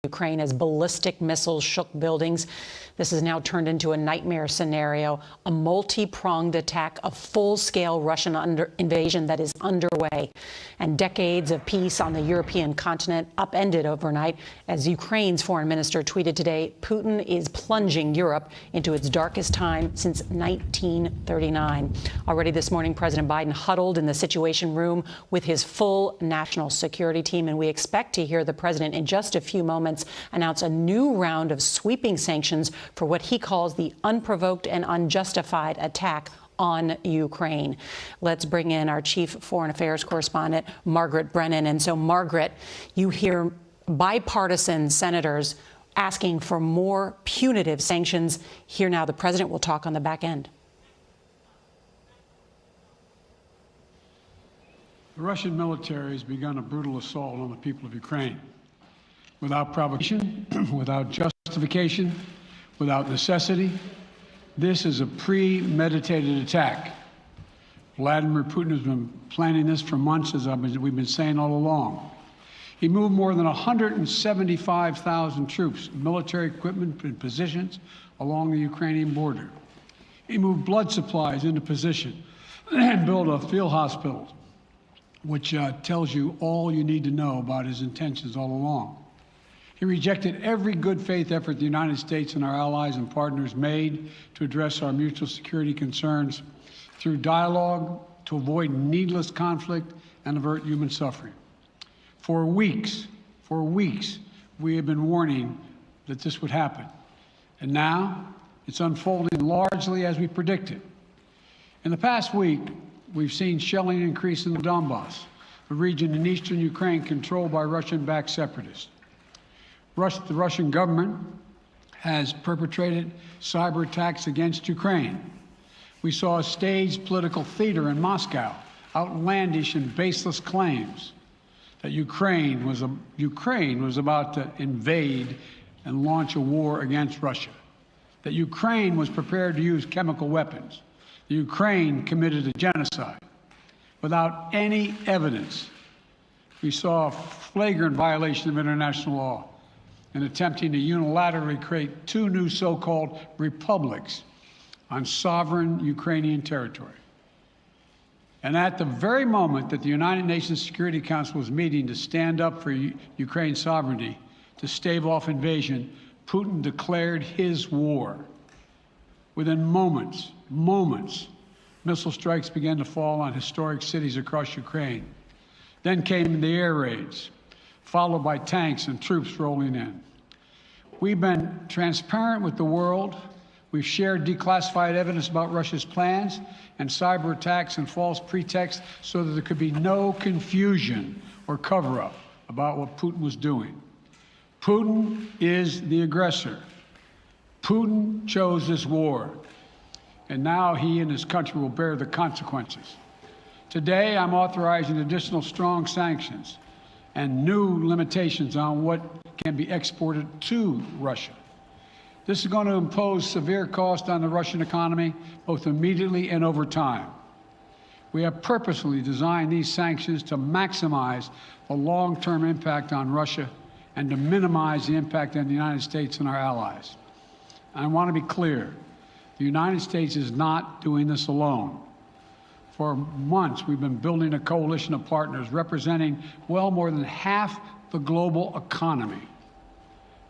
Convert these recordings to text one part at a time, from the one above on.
Ukraine as ballistic missiles shook buildings. This has now turned into a nightmare scenario, a multi-pronged attack, a full-scale Russian invasion that is underway. And decades of peace on the European continent upended overnight as Ukraine's foreign minister tweeted today, Putin is plunging Europe into its darkest time since 1939. Already this morning, President Biden huddled in the Situation Room with his full national security team, and we expect to hear the president in just a few moments announce a new round of sweeping sanctions for what he calls the unprovoked and unjustified attack on Ukraine. Let's bring in our chief foreign affairs correspondent, Margaret Brennan. And so, Margaret, you hear bipartisan senators asking for more punitive sanctions. Here now, the president will talk on the back end. The Russian military has begun a brutal assault on the people of Ukraine. Without provocation, without justification, without necessity. This is a premeditated attack. Vladimir Putin has been planning this for months, as we've been saying all along. He moved more than 175,000 troops, military equipment and positions along the Ukrainian border. He moved blood supplies into position and built a field hospital, which tells you all you need to know about his intentions all along. He rejected every good faith effort the United States and our allies and partners made to address our mutual security concerns through dialogue to avoid needless conflict and avert human suffering. For weeks, we have been warning that this would happen. And now it's unfolding largely as we predicted. In the past week, we've seen shelling increase in the Donbass, a region in eastern Ukraine controlled by Russian-backed separatists. The Russian government has perpetrated cyber attacks against Ukraine. We saw a staged political theater in Moscow, outlandish and baseless claims that Ukraine was about to invade and launch a war against Russia, that Ukraine was prepared to use chemical weapons, that Ukraine committed a genocide. Without any evidence, we saw a flagrant violation of international law in attempting to unilaterally create two new so-called republics on sovereign Ukrainian territory. And at the very moment that the United Nations Security Council was meeting to stand up for Ukraine's sovereignty, to stave off invasion, Putin declared his war. Within moments, missile strikes began to fall on historic cities across Ukraine. Then came the air raids, followed by tanks and troops rolling in. We've been transparent with the world. We've shared declassified evidence about Russia's plans and cyber attacks and false pretexts so that there could be no confusion or cover-up about what Putin was doing. Putin is the aggressor. Putin chose this war, and now he and his country will bear the consequences. Today, I'm authorizing additional strong sanctions and new limitations on what can be exported to Russia. This is going to impose severe cost on the Russian economy, both immediately and over time. We have purposely designed these sanctions to maximize the long-term impact on Russia and to minimize the impact on the United States and our allies. I want to be clear, the United States is not doing this alone. For months, we've been building a coalition of partners representing well more than half the global economy.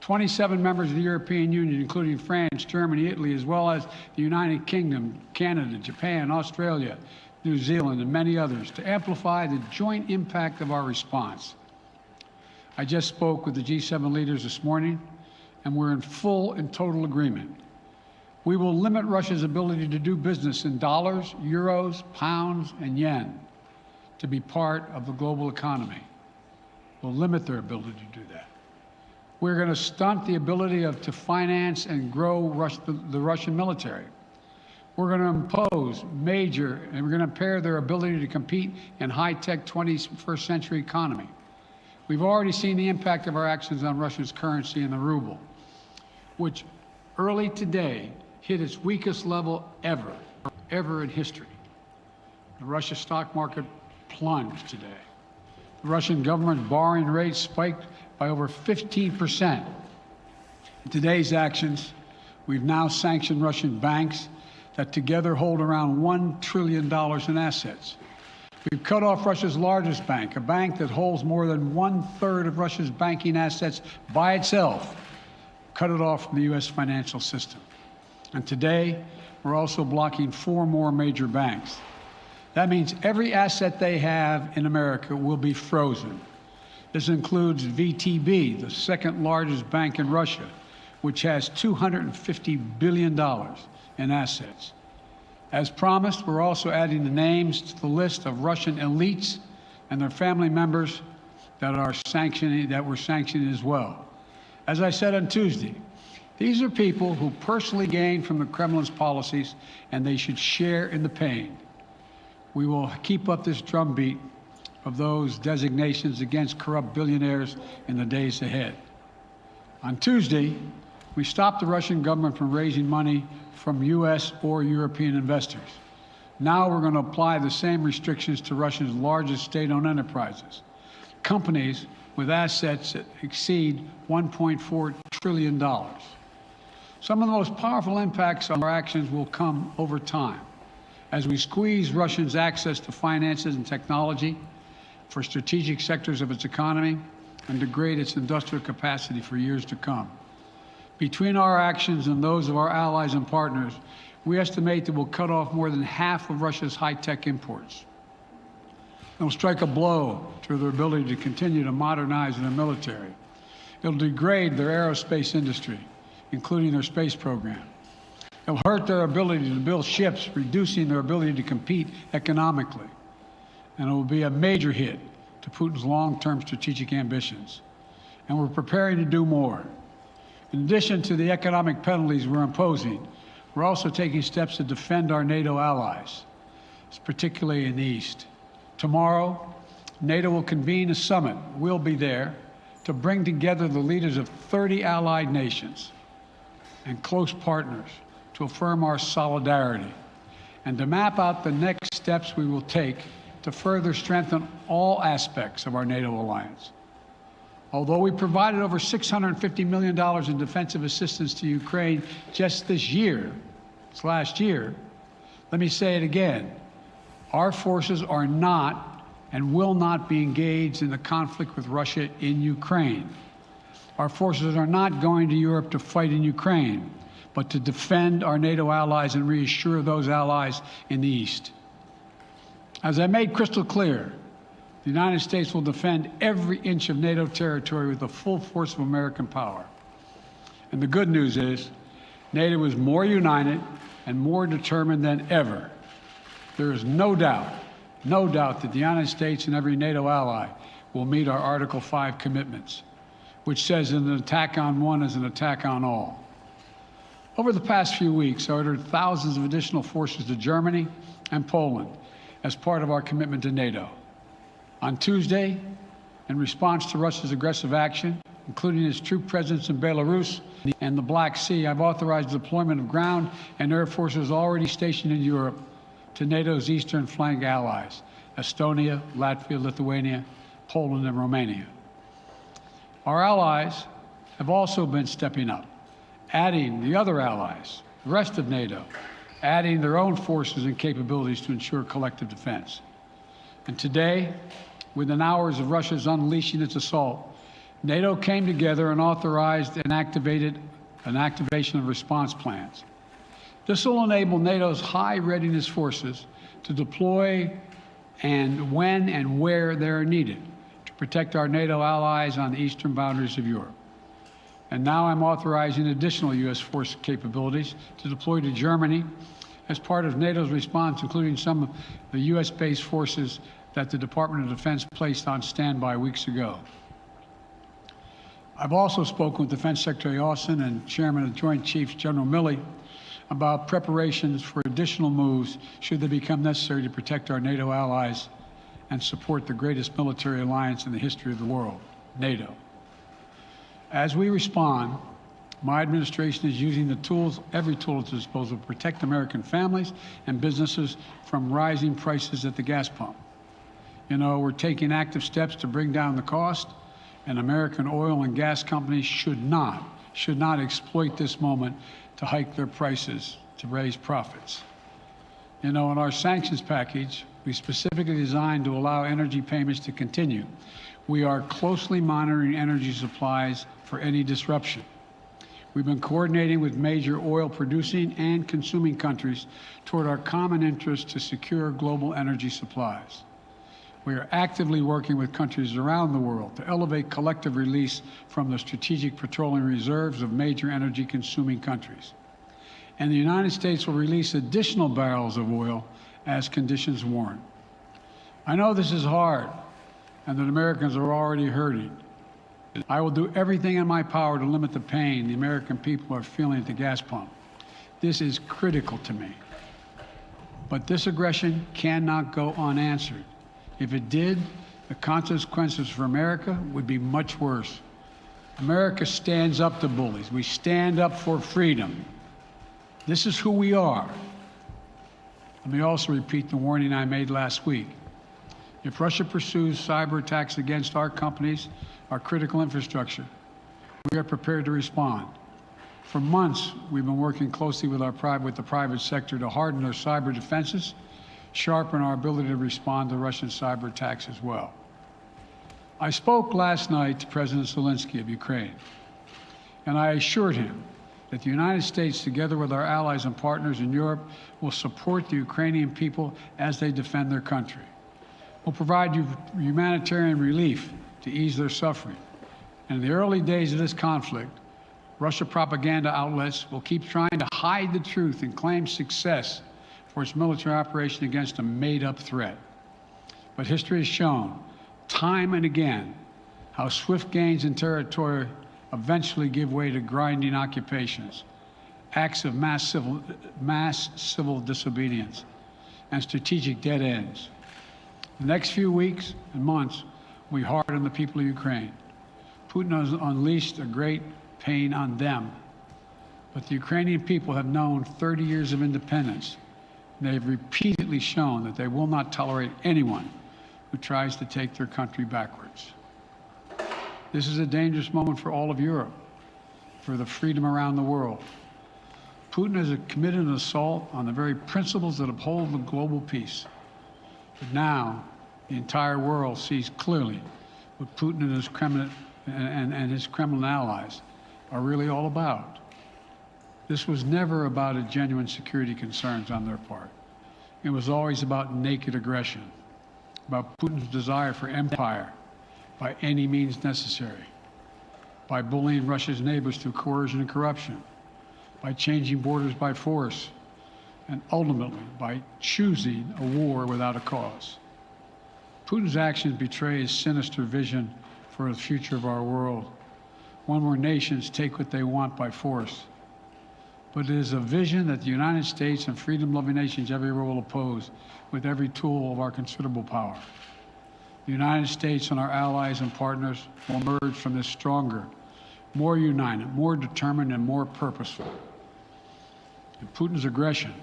27 members of the European Union, including France, Germany, Italy, as well as the United Kingdom, Canada, Japan, Australia, New Zealand, and many others, to amplify the joint impact of our response. I just spoke with the G7 leaders this morning, and we're in full and total agreement. We will limit Russia's ability to do business in dollars, euros, pounds, and yen to be part of the global economy. We'll limit their ability to do that. We're going to stunt the ability to finance and grow the Russian military. We're going to impose major, and we're going to impair their ability to compete in high-tech 21st century economy. We've already seen the impact of our actions on Russia's currency and the ruble, which early today hit its weakest level ever in history. The Russia stock market plunged today. The Russian government borrowing rate spiked by over 15%. In today's actions, we've now sanctioned Russian banks that together hold around $1 trillion in assets. We've cut off Russia's largest bank, a bank that holds more than 1/3 of Russia's banking assets by itself, cut it off from the U.S. financial system. And today, we're also blocking 4 more major banks. That means every asset they have in America will be frozen. This includes VTB, the second largest bank in Russia, which has $250 billion in assets. As promised, we're also adding the names to the list of Russian elites and their family members that we're sanctioning as well. As I said on Tuesday, these are people who personally gain from the Kremlin's policies, and they should share in the pain. We will keep up this drumbeat of those designations against corrupt billionaires in the days ahead. On Tuesday, we stopped the Russian government from raising money from U.S. or European investors. Now we're going to apply the same restrictions to Russia's largest state-owned enterprises, companies with assets that exceed $1.4 trillion. Some of the most powerful impacts of our actions will come over time as we squeeze Russia's access to finances and technology for strategic sectors of its economy and degrade its industrial capacity for years to come. Between our actions and those of our allies and partners, we estimate that we'll cut off more than half of Russia's high-tech imports. It'll strike a blow to their ability to continue to modernize their military. It'll degrade their aerospace industry, including their space program. It'll hurt their ability to build ships, reducing their ability to compete economically. And it will be a major hit to Putin's long-term strategic ambitions. And we're preparing to do more. In addition to the economic penalties we're imposing, we're also taking steps to defend our NATO allies, particularly in the East. Tomorrow, NATO will convene a summit. We'll be there to bring together the leaders of 30 allied nations and close partners to affirm our solidarity and to map out the next steps we will take to further strengthen all aspects of our NATO alliance. Although we provided over $650 million in defensive assistance to Ukraine just this last year, let me say it again. Our forces are not and will not be engaged in the conflict with Russia in Ukraine. Our forces are not going to Europe to fight in Ukraine, but to defend our NATO allies and reassure those allies in the East. As I made crystal clear, the United States will defend every inch of NATO territory with the full force of American power. And the good news is, NATO is more united and more determined than ever. There is no doubt that the United States and every NATO ally will meet our Article 5 commitments, which says that an attack on one is an attack on all. Over the past few weeks, I ordered thousands of additional forces to Germany and Poland as part of our commitment to NATO. On Tuesday, in response to Russia's aggressive action, including its troop presence in Belarus and the Black Sea, I've authorized the deployment of ground and air forces already stationed in Europe to NATO's eastern flank allies, Estonia, Latvia, Lithuania, Poland, and Romania. Our allies have also been stepping up, adding the other allies, the rest of NATO, adding their own forces and capabilities to ensure collective defense. And today, within hours of Russia's unleashing its assault, NATO came together and authorized and activated an activation of response plans. This will enable NATO's high readiness forces to deploy and when and where they are needed to protect our NATO allies on the eastern boundaries of Europe. And now I'm authorizing additional U.S. force capabilities to deploy to Germany as part of NATO's response, including some of the U.S.-based forces that the Department of Defense placed on standby weeks ago. I've also spoken with Defense Secretary Austin and Chairman of the Joint Chiefs, General Milley, about preparations for additional moves should they become necessary to protect our NATO allies and support the greatest military alliance in the history of the world, NATO. As we respond, my administration is using the tools, every tool at its disposal, to protect American families and businesses from rising prices at the gas pump. You know, we're taking active steps to bring down the cost And American oil and gas companies should not exploit this moment to hike their prices to raise profits. You know, in our sanctions package, we specifically designed to allow energy payments to continue. We are closely monitoring energy supplies for any disruption. We've been coordinating with major oil producing and consuming countries toward our common interest to secure global energy supplies. We are actively working with countries around the world to elevate collective release from the strategic petroleum reserves of major energy consuming countries. And the United States will release additional barrels of oil as conditions warrant. I know this is hard and that Americans are already hurting. I will do everything in my power to limit the pain the American people are feeling at the gas pump. This is critical to me. But this aggression cannot go unanswered. If it did, the consequences for America would be much worse. America stands up to bullies. We stand up for freedom. This is who we are. Let me also repeat the warning I made last week. If Russia pursues cyber attacks against our companies, our critical infrastructure, we are prepared to respond. For months, we've been working closely with the private sector to harden our cyber defenses, sharpen our ability to respond to Russian cyber attacks as well. I spoke last night to President Zelensky of Ukraine, and I assured him that the United States, together with our allies and partners in Europe, will support the Ukrainian people as they defend their country. We'll provide humanitarian relief to ease their suffering. And in the early days of this conflict, Russia propaganda outlets will keep trying to hide the truth and claim success for its military operation against a made-up threat. But history has shown, time and again, how swift gains in territory eventually give way to grinding occupations, acts of mass civil disobedience, and strategic dead ends. The next few weeks and months will be hard on the people of Ukraine. Putin has unleashed a great pain on them, but the Ukrainian people have known 30 years of independence. They have repeatedly shown that they will not tolerate anyone who tries to take their country backwards. This is a dangerous moment for all of Europe, for the freedom around the world. Putin has committed an assault on the very principles that uphold the global peace. But now, the entire world sees clearly what Putin and his Kremlin allies are really all about. This was never about a genuine security concerns on their part. It was always about naked aggression, about Putin's desire for empire by any means necessary, by bullying Russia's neighbors through coercion and corruption, by changing borders by force, and ultimately by choosing a war without a cause. Putin's actions betray his sinister vision for the future of our world, one where nations take what they want by force. But it is a vision that the United States and freedom-loving nations everywhere will oppose with every tool of our considerable power. The United States and our allies and partners will emerge from this stronger, more united, more determined, and more purposeful. And Putin's aggression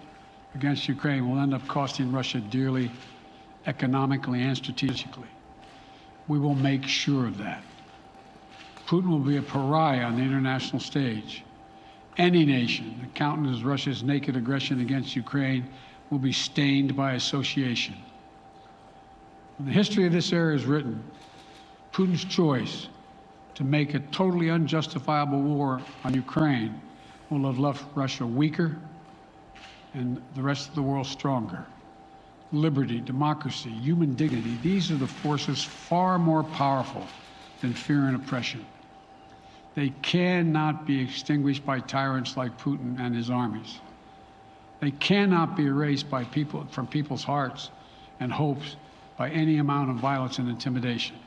against Ukraine will end up costing Russia dearly, economically and strategically. We will make sure of that. Putin will be a pariah on the international stage. Any nation that countenances Russia's naked aggression against Ukraine will be stained by association. When the history of this era is written, Putin's choice to make a totally unjustifiable war on Ukraine will have left Russia weaker and the rest of the world stronger. Liberty, democracy, human dignity, these are the forces far more powerful than fear and oppression. They cannot be extinguished by tyrants like Putin and his armies. They cannot be erased by from people's hearts and hopes by any amount of violence and intimidation.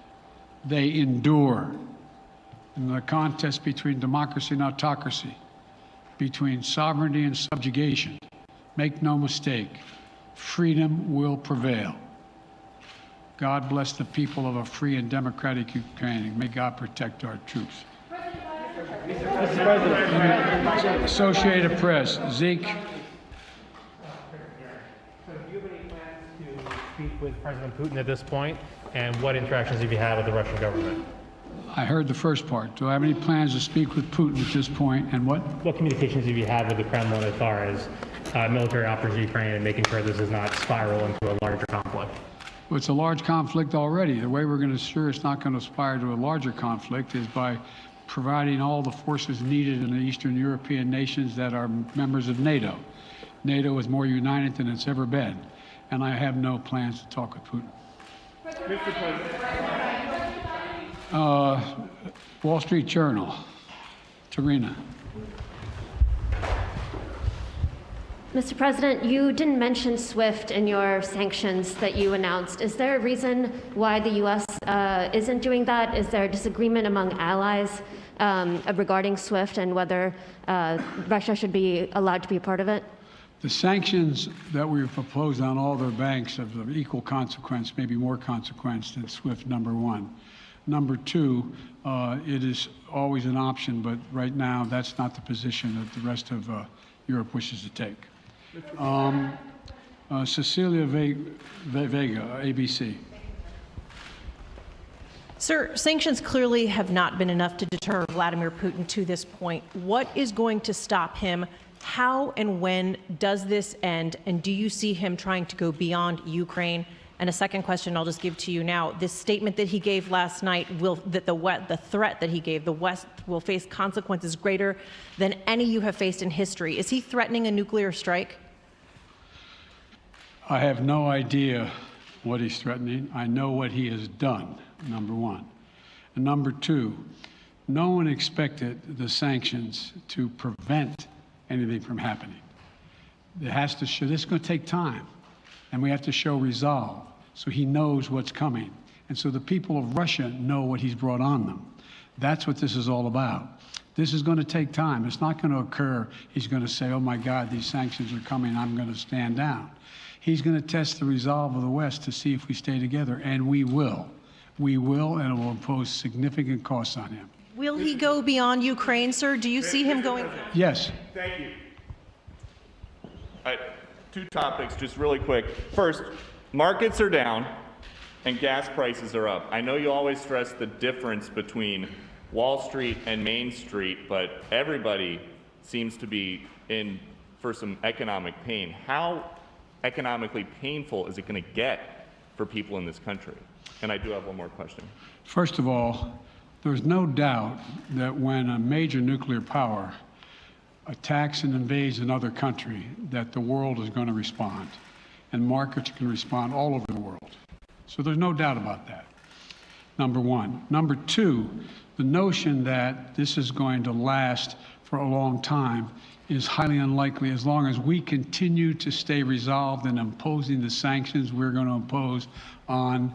They endure. In the contest between democracy and autocracy, between sovereignty and subjugation, make no mistake, freedom will prevail. God bless the people of a free and democratic Ukraine, and may God protect our troops. Mr. President. Associated Press, Zeke. So do you have any plans to speak with President Putin at this point? And what interactions have you had with the Russian government? I heard the first part. Do I have any plans to speak with Putin at this point, and what? What communications have you had with the Kremlin as far as military operations in Ukraine and making sure this does not spiral into a larger conflict? Well, it's a large conflict already. The way we're going to ensure it's not going to aspire to a larger conflict is by providing all the forces needed in the Eastern European nations that are members of NATO. NATO is more united than it's ever been, and I have no plans to talk with Putin. Mr. President. Wall Street Journal, Tarina. Mr. President, you didn't mention SWIFT in your sanctions that you announced. Is there a reason why the U.S. Isn't doing that? Is there a disagreement among allies regarding SWIFT and whether Russia should be allowed to be a part of it? The sanctions that we've proposed on all their banks have of equal consequence, maybe more consequence than SWIFT, number one. Number two, it is always an option, but right now that's not the position that the rest of Europe wishes to take. Cecilia Vega, ABC. Sir, sanctions clearly have not been enough to deter Vladimir Putin to this point. What is going to stop him? How and when does this end? And do you see him trying to go beyond Ukraine? And a second question I'll just give to you now. This statement that he gave last night, the threat that he gave, the West will face consequences greater than any you have faced in history. Is he threatening a nuclear strike? I have no idea what he's threatening. I know what he has done, number one. And number two, no one expected the sanctions to prevent anything from happening. It has to show, this is going to take time, and we have to show resolve so he knows what's coming. And so the people of Russia know what he's brought on them. That's what this is all about. This is going to take time. It's not going to occur. He's going to say, oh my God, these sanctions are coming, I'm going to stand down. He's going to test the resolve of the West to see if we stay together, and we will. We will, and it will impose significant costs on him. Will he go beyond Ukraine, sir? Do you see him going? Yes. Thank you. All right, two topics, just really quick. First, markets are down and gas prices are up. I know you always stress the difference between Wall Street and Main Street, but everybody seems to be in for some economic pain. How economically painful is it going to get for people in this country? And I do have one more question. First of all, there's no doubt that when a major nuclear power attacks and invades another country, that the world is going to respond, and markets can respond all over the world. So there's no doubt about that, number one. Number two, the notion that this is going to last for a long time is highly unlikely as long as we continue to stay resolved in imposing the sanctions we're going to impose on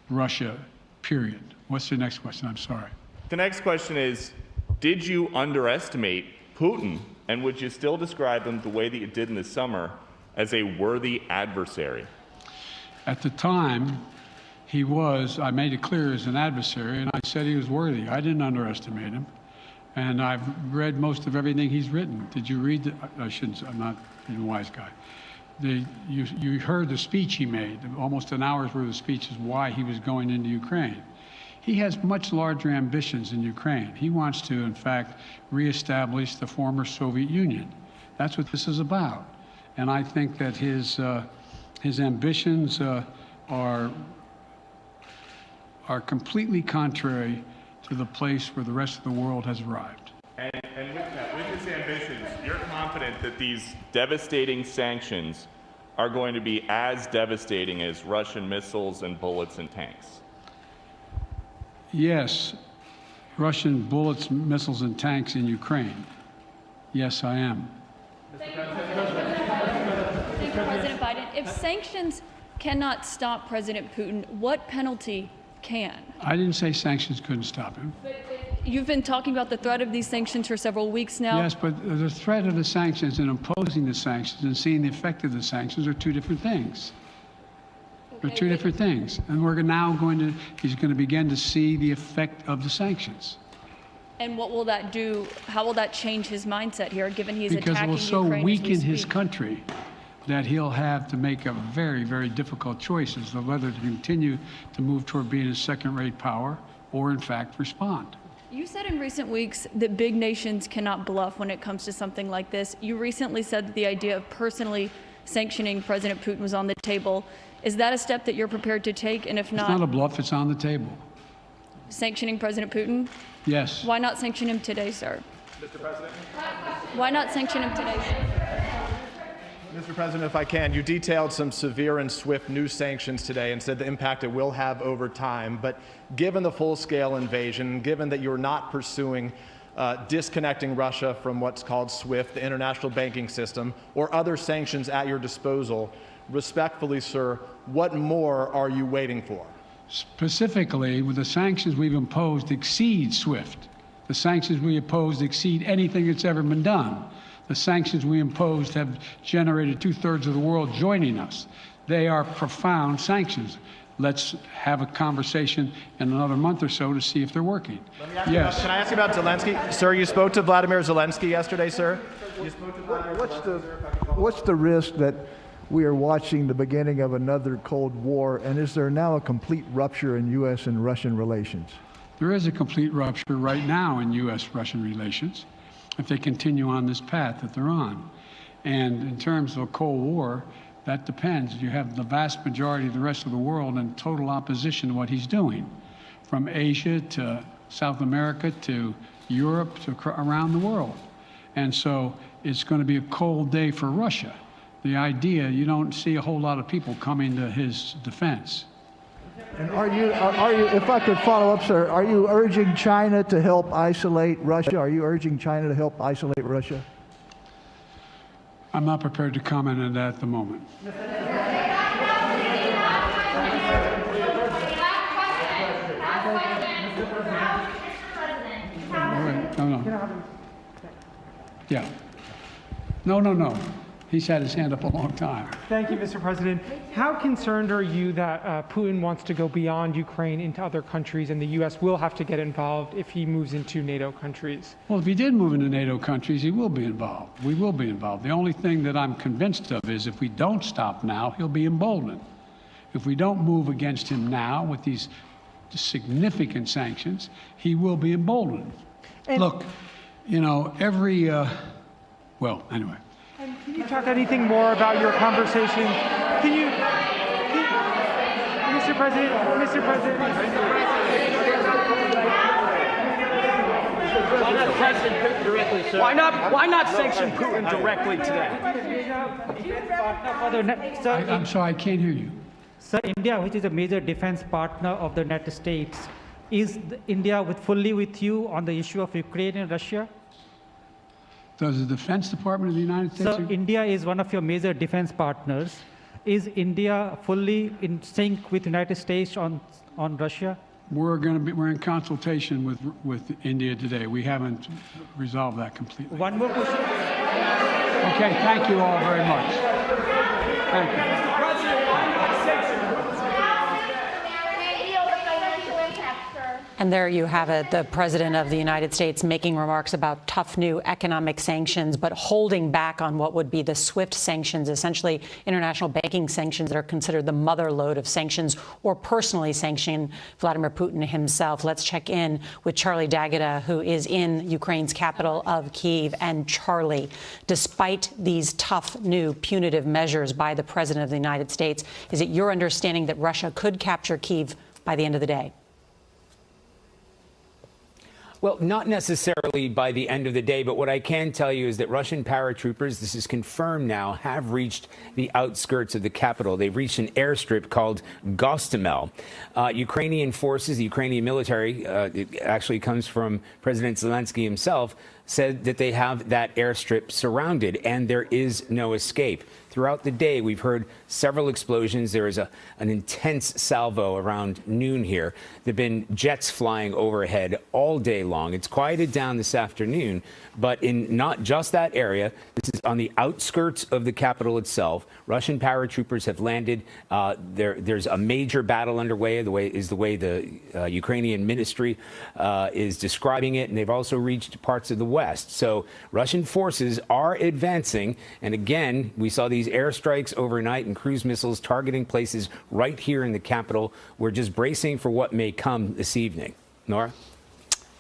Russia, period. What's the next question? I'm sorry. The next question is, did you underestimate Putin, and would you still describe him the way that you did in the summer as a worthy adversary? At the time, he was, I made it clear, as an adversary, and I said he was worthy. I didn't underestimate him. And I've read most of everything he's written. Did you read the, I shouldn't, I'm not being a wise guy. You heard the speech he made, almost an hour's worth of speeches why he was going into Ukraine. He has much larger ambitions in Ukraine. He wants to, in fact, reestablish the former Soviet Union. That's what this is about. And I think that his ambitions are completely contrary to the place where the rest of the world has arrived. And with his ambitions, you're confident that these devastating sanctions are going to be as devastating as Russian missiles and bullets and tanks? Yes, Russian bullets, missiles, and tanks in Ukraine. Yes, I am. Thank you, President Biden. If sanctions cannot stop President Putin, what penalty can? I didn't say sanctions couldn't stop him. But you've been talking about the threat of these sanctions for several weeks now. Yes, but the threat of the sanctions and imposing the sanctions and seeing the effect of the sanctions are two different things. They're two different things. And we're now he's going to begin to see the effect of the sanctions. And what will that do? How will that change his mindset here, given he's attacking Ukraine? Because it will so weaken his country that he'll have to make a very, very difficult choice as to whether to continue to move toward being a second-rate power or in fact respond. You said in recent weeks that big nations cannot bluff when it comes to something like this. You recently said that the idea of personally sanctioning President Putin was on the table. Is that a step that you're prepared to take? And if It's not a bluff, it's on the table. Sanctioning President Putin? Yes. Why not sanction him today, sir? Mr. President? Why not sanction him today, sir? Mr. President, if I can, you detailed some severe and swift new sanctions today and said the impact it will have over time. But given the full-scale invasion, given that you're not pursuing disconnecting Russia from what's called SWIFT, the international banking system, or other sanctions at your disposal, respectfully, sir, what more are you waiting for? Specifically, with the sanctions we've imposed exceed SWIFT. The sanctions we imposed exceed anything that's ever been done. The sanctions we imposed have generated 2/3 of the world joining us. They are profound sanctions. Let's have a conversation in another month or so to see if they're working. Yes. Can I ask you about Zelensky? Sir, you spoke to Vladimir Zelensky yesterday, sir? You spoke to Vladimir What's the risk that we are watching the beginning of another Cold War, and is there now a complete rupture in U.S. and Russian relations? There is a complete rupture right now in U.S.-Russian relations if they continue on this path that they're on. And in terms of a Cold War, that depends. You have the vast majority of the rest of the world in total opposition to what he's doing, from Asia to South America to Europe to around the world. And so it's going to be a cold day for Russia. The idea, you don't see a whole lot of people coming to his defense. And are you, if I could follow up, sir, are you urging China to help isolate Russia? Are you urging China to help isolate Russia? I'm not prepared to comment on that at the moment. No. Yeah. No. He's had his hand up a long time. Thank you, Mr. President. How concerned are you that Putin wants to go beyond Ukraine into other countries, and the U.S. will have to get involved if he moves into NATO countries? Well, if he did move into NATO countries, he will be involved. We will be involved. The only thing that I'm convinced of is if we don't stop now, he'll be emboldened. If we don't move against him now with these significant sanctions, he will be emboldened. And look, you know, well, anyway. And can you talk anything more about your conversation? Mr. President. Why not sanction Putin directly, sir? Why not sanction Putin directly today? I'm sorry, I can't hear you. Sir, India, which is a major defense partner of the United States, is India fully with you on the issue of Ukraine and Russia? Does the Defense Department of the United States? So India is one of your major defense partners. Is India fully in sync with the United States on Russia? We're in consultation with India today. We haven't resolved that completely. One more question. Okay, thank you all very much. Thank you. And there you have it, the President of the United States making remarks about tough new economic sanctions, but holding back on what would be the SWIFT sanctions, essentially international banking sanctions that are considered the mother lode of sanctions, or personally sanction Vladimir Putin himself. Let's check in with Charlie D'Agata, who is in Ukraine's capital of Kyiv. And Charlie, despite these tough new punitive measures by the President of the United States, is it your understanding that Russia could capture Kyiv by the end of the day? Well, not necessarily by the end of the day, but what I can tell you is that Russian paratroopers, this is confirmed now, have reached the outskirts of the capital. They've reached an airstrip called Gostomel. Ukrainian forces, the Ukrainian military, it actually comes from President Zelensky himself, said that they have that airstrip surrounded and there is no escape. Throughout the day, we've heard several explosions. There is an intense salvo around noon here. There have been jets flying overhead all day long. It's quieted down this afternoon, but in not just that area, this is on the outskirts of the capital itself. Russian paratroopers have landed. There's a major battle underway, the way the Ukrainian ministry is describing it, and they've also reached parts of the west. So Russian forces are advancing, and again, we saw these airstrikes overnight and cruise missiles targeting places right here in the capital. We're just bracing for what may come this evening. Nora?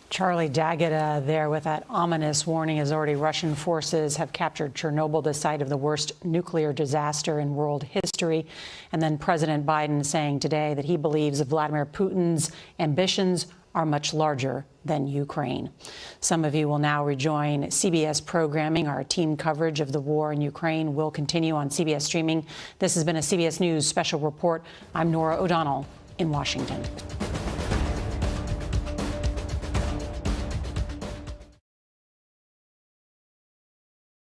Charlie Daggett there with that ominous warning as already Russian forces have captured Chernobyl, the site of the worst nuclear disaster in world history. And then President Biden saying today that he believes Vladimir Putin's ambitions are much larger than Ukraine. Some of you will now rejoin CBS programming. Our team coverage of the war in Ukraine will continue on CBS streaming. This has been a CBS News special report. I'm Nora O'Donnell in Washington.